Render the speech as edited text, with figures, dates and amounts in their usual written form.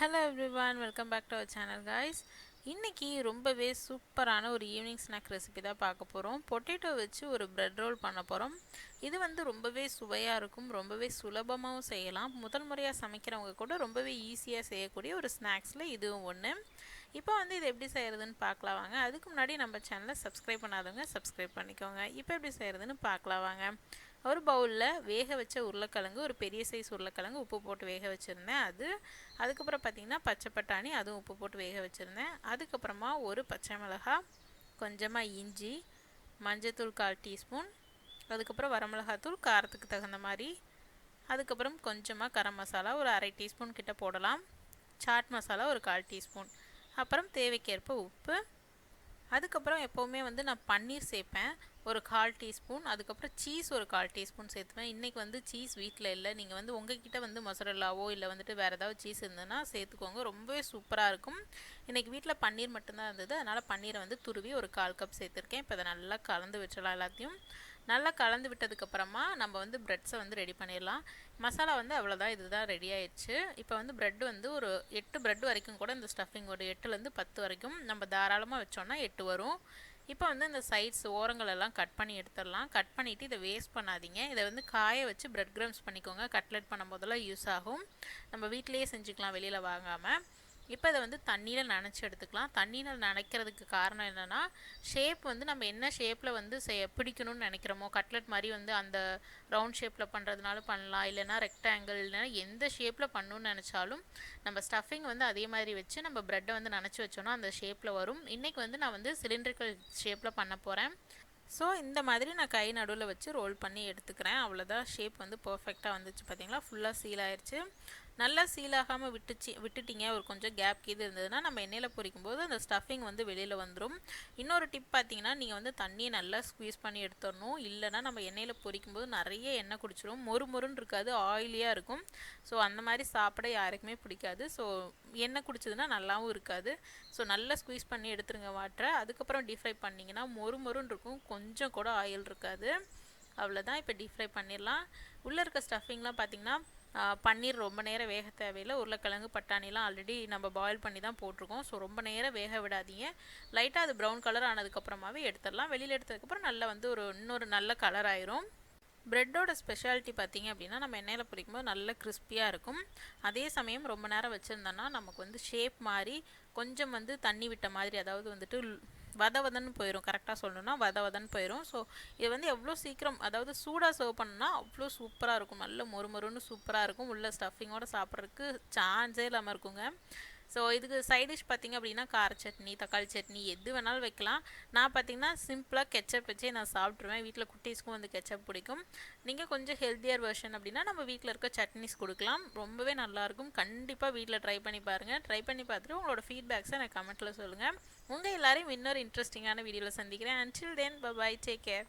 Hello everyone, welcome back to our channel guys. இன்னைக்கு ரொம்பவே சூப்பரான ஒரு ஈவினிங் ஸ்நாக் ரெசிபி தான் பார்க்க போகிறோம். பொட்டேட்டோ வச்சு ஒரு பிரெட் ரோல் பண்ண போகிறோம். இது வந்து ரொம்பவே சுவையாக இருக்கும், ரொம்பவே சுலபமாகவும் செய்யலாம். முதல் முறையாக சமைக்கிறவங்க கூட ரொம்பவே ஈஸியாக செய்யக்கூடிய ஒரு ஸ்நாக்ஸில் இதுவும் ஒன்று. இப்போ வந்து இது எப்படி செய்கிறதுன்னு பார்க்கலாம் வாங்க. அதுக்கு முன்னாடி நம்ம சேனலை சப்ஸ்கிரைப் பண்ணாதவங்க சப்ஸ்கிரைப் பண்ணிக்கோங்க. இப்போ எப்படி செய்கிறதுன்னு பார்க்கலாம் வாங்க. ஒரு பவுலில் வேக வச்ச உருளைக்கிழங்கு, ஒரு பெரிய சைஸ் உருளைக்கிழங்கு உப்பு போட்டு வேக வச்சுருந்தேன். அதுக்கப்புறம் பார்த்திங்கன்னா பச்சை பட்டாணி, அதுவும் உப்பு போட்டு வேக வச்சுருந்தேன். அதுக்கப்புறமா ஒரு பச்சை மிளகாய், கொஞ்சமாக இஞ்சி, மஞ்சத்தூள் 1/4 டீஸ்பூன், அதுக்கப்புறம் வரமிளகாத்தூள் காரத்துக்கு தகுந்த மாதிரி, அதுக்கப்புறம் கொஞ்சமாக கரம் மசாலா ஒரு 1/2 டீஸ்பூன் கிட்ட போடலாம், சாட் மசாலா ஒரு 1/4 டீஸ்பூன், அப்புறம் தேவைக்கேற்ப உப்பு. அதுக்கப்புறம் எப்போவுமே வந்து நான் பன்னீர் சேர்ப்பேன் ஒரு 1/4 டீஸ்பூன், அதுக்கப்புறம் சீஸ் ஒரு 1/4 டீஸ்பூன் சேர்த்துவேன். இன்றைக்கி வந்து சீஸ் வீட்டில் இல்லை, நீங்கள் வந்து உங்ககிட்ட வந்து மொசரல்லாவோ இல்லை வந்துட்டு வேறு ஏதாவது சீஸ் இருந்ததுன்னா சேர்த்துக்கோங்க, ரொம்பவே சூப்பராக இருக்கும். இன்றைக்கி வீட்டில் பன்னீர் மட்டும்தான் இருந்தது, அதனால் பன்னீரை வந்து துருவி ஒரு 1/4 கப் சேர்த்துருக்கேன். இப்போ அதை நல்லா கலந்து வச்சிடலாம். எல்லாத்தையும் நல்லா கலந்து விட்டதுக்கப்புறமா நம்ம வந்து ப்ரெட்ஸை வந்து ரெடி பண்ணிடலாம். மசாலா வந்து அவ்வளோதான், இதுதான் ரெடி ஆயிடுச்சு. இப்போ வந்து ப்ரெட் வந்து ஒரு 8 ப்ரெட் வரைக்கும் கூட இந்த ஸ்டஃபிங் ஒரு 8லேருந்து 10 வரைக்கும் நம்ம தாராளமாக வச்சோன்னா 8 வரும். இப்போ வந்து இந்த சைட்ஸ் ஓரங்களெல்லாம் கட் பண்ணி எடுத்துடலாம். கட் பண்ணிவிட்டு இதை வேஸ்ட் பண்ணாதீங்க. இதை வந்து காய வச்சு பிரெட் கிரம்ஸ் பண்ணிக்கோங்க. கட்லெட் பண்ணும் போதெல்லாம் யூஸ் ஆகும். நம்ம வீட்டிலேயே செஞ்சுக்கலாம், வெளியில் வாங்காமல். இப்போ இதை வந்து தண்ணியில் நனைச்சி எடுத்துக்கலாம். தண்ணியில் நனைக்கிறதுக்கு காரணம் என்னென்னா, ஷேப் வந்து நம்ம என்ன ஷேப்பில் வந்து பிடிக்கணும்னு நினைக்கிறோமோ, கட்லெட் மாதிரி வந்து அந்த ரவுண்ட் ஷேப்பில் பண்ணுறதுனால பண்ணலாம், இல்லைனா ரெக்டாங்கிள், இல்லைனா எந்த ஷேப்பில் பண்ணணும்னு நினச்சாலும் நம்ம ஸ்டஃபிங் வந்து அதே மாதிரி வச்சு நம்ம ப்ரெட்டை வந்து நனைச்சி வச்சோன்னா அந்த ஷேப்பில் வரும். இன்றைக்கி வந்து நான் வந்து சிலிண்ட்ரிக்கல் ஷேப்பில் பண்ண போகிறேன். ஸோ இந்த மாதிரி நான் கை நடுவில் வச்சு ரோல் பண்ணி எடுத்துக்கிறேன். அவ்வளோதான், ஷேப் வந்து பர்ஃபெக்டாக வந்துச்சு. பார்த்திங்களா, ஃபுல்லாக சீல் ஆயிடுச்சு. நல்லா சீலாகாமல் விட்டுட்டிங்க, ஒரு கொஞ்சம் கேப் இது இருந்ததுன்னா நம்ம எண்ணெயில் பொரிக்கும் போது அந்த ஸ்டஃபிங் வந்து வெளியில் வந்துடும். இன்னொரு டிப் பார்த்திங்கன்னா, நீங்கள் வந்து தண்ணியை நல்லா ஸ்குவீஸ் பண்ணி எடுத்துடணும். இல்லைனா நம்ம எண்ணெயில் பொரிக்கும் போது நிறைய எண்ணெய் குடிச்சிடும், மொறுன்னு இருக்காது, ஆயிலியாக இருக்கும். ஸோ அந்த மாதிரி சாப்பிட யாருக்குமே பிடிக்காது. ஸோ எண்ணெய் குடிச்சதுன்னா நல்லாவும் இருக்காது. ஸோ நல்லா ஸ்குவீஸ் பண்ணி எடுத்துருங்க வாட்டரை. அதுக்கப்புறம் டீப் ஃப்ரை பண்ணிங்கன்னா மொறுன்னு இருக்கும், கொஞ்சம் கூட ஆயில் இருக்காது. அவ்வளோதான், இப்போ டீப் ஃப்ரை பண்ணிடலாம். உள்ளே இருக்க ஸ்டஃபிங்லாம் பார்த்திங்கன்னா, பன்னீர் ரொம்ப நேரம் வேக தேவையில்லை. உருளைக்கிழங்கு பட்டாணிலாம் ஆல்ரெடி நம்ம பாயில் பண்ணி தான் போட்டிருக்கோம். ஸோ ரொம்ப நேரம் வேக விடாதீங்க. லைட்டாக அது ப்ரௌன் கலர் ஆனதுக்கப்புறமாவே எடுத்துடலாம். வெளியில் எடுத்ததுக்கப்புறம் நல்லா வந்து இன்னொரு நல்ல கலர் ஆயிரும். ப்ரெட்டோட ஸ்பெஷாலிட்டி பார்த்திங்க அப்படின்னா, நம்ம எண்ணெயில் பொரிக்கும்போது நல்ல கிறிஸ்பியாக இருக்கும். அதே சமயம் ரொம்ப நேரம் வச்சுருந்தோன்னா நமக்கு வந்து ஷேப் மாதிரி கொஞ்சம் வந்து தண்ணி விட்ட மாதிரி, அதாவது வந்துட்டு வதன்னு போயிடும். கரெக்டாக சொல்லணும்னா வதன்னு போயிடும். ஸோ இது வந்து எவ்வளோ சீக்கிரம், அதாவது சூடாக சர்வ் பண்ணோன்னா அவ்வளோ சூப்பராக இருக்கும், நல்ல மொறுன்னு சூப்பராக இருக்கும். உள்ள ஸ்டஃபிங்கோட சாப்பிட்றதுக்கு சான்ஸே இல்லாமல் இருக்குங்க. ஸோ இதுக்கு சைட் டிஷ் பார்த்திங்க அப்படின்னா கார சட்னி, தக்காளி சட்னி எது வேணாலும் வைக்கலாம். நான் பார்த்திங்கன்னா சிம்பிளாக கெச்சப் வச்சே நான் சாப்பிட்ருவேன். வீட்டில் குட்டீஸ்க்கும் வந்து கெச்சப் பிடிக்கும். நீங்கள் கொஞ்சம் ஹெல்த்தியர் வெர்ஷன் அப்படின்னா நம்ம வீட்டில் இருக்க சட்னிஸ் கொடுக்கலாம், ரொம்பவே நல்லாயிருக்கும். கண்டிப்பாக வீட்டில் ட்ரை பண்ணி பாருங்கள். ட்ரை பண்ணி பார்த்துட்டு உங்களோட ஃபீட்பேக்ஸை எனக்கு கமெண்ட்டில் சொல்லுங்கள். உங்கள் எல்லாரையும் இன்னொரு இன்ட்ரெஸ்டிங்கான வீடியோவில் சந்திக்கிறேன். Until then, bye bye, take care.